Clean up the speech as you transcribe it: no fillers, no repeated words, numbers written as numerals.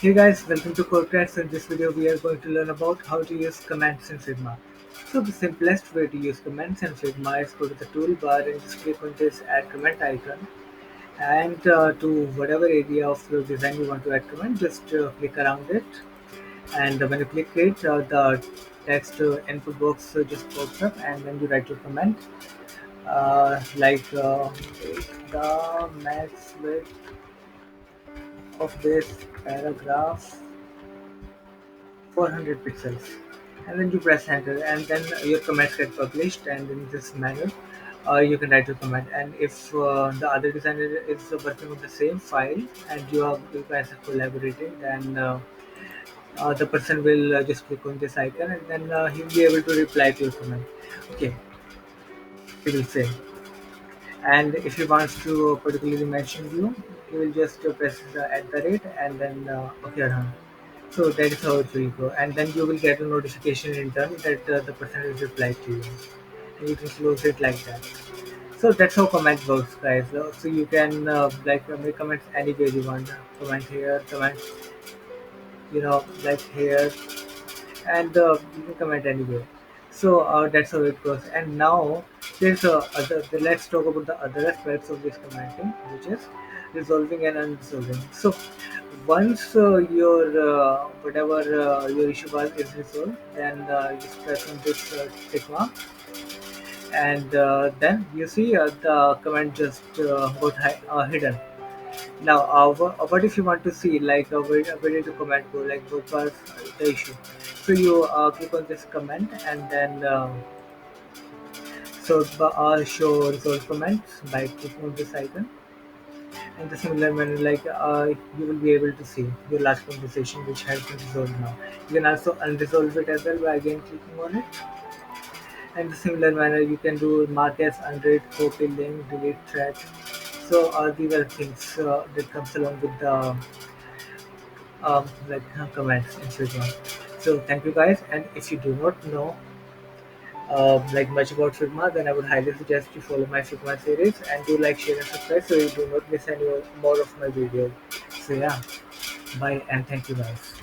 Hey guys, welcome to Codecrafts. In this video, we are going to learn about how to use commands in Figma. So the simplest way to use commands in Figma is go to the toolbar and just click on this add comment icon. And to whatever area of your design you want to add comment, just click around it. And when you click it, the text input box just pops up, and then you write your comment make the max width of this paragraph 400 pixels, and then you press enter, and then your comments get published, and in this manner you can write your comment. And if the other designer is working on the same file and you guys are collaborating, then the person will just click on this icon, and then he'll be able to reply to your comment. Okay, he will say. And if he wants to particularly mention you, he will just press the at the rate, and then okay, so that is how it will go, and then you will get a notification in turn that the person has replied to you, and you can close it like that. So that's how comment works, guys. So you can make comments anywhere you want. Comment here, comment, like here, and you can comment anywhere. So that's how it goes. And now there's let's talk about the other aspects of this commenting, which is resolving and unresolving. So once your whatever your issue was is resolved, then you just press on this tick mark, and then you see the comment just hidden. Now, what if you want to see like where did the comment go, like what was the issue? So you click on this comment, and then show resolve comments by clicking on this icon. In the similar manner, you will be able to see your last conversation which has been resolved now. You can also unresolve it as well by again clicking on it. And the similar manner, you can do mark as unread, copy link, delete thread. So these are things that comes along with the commands in Figma. So thank you guys. And if you do not know much about Figma, then I would highly suggest you follow my Figma series and do like, share, and subscribe so you do not miss any more of my videos. So yeah, bye and thank you guys.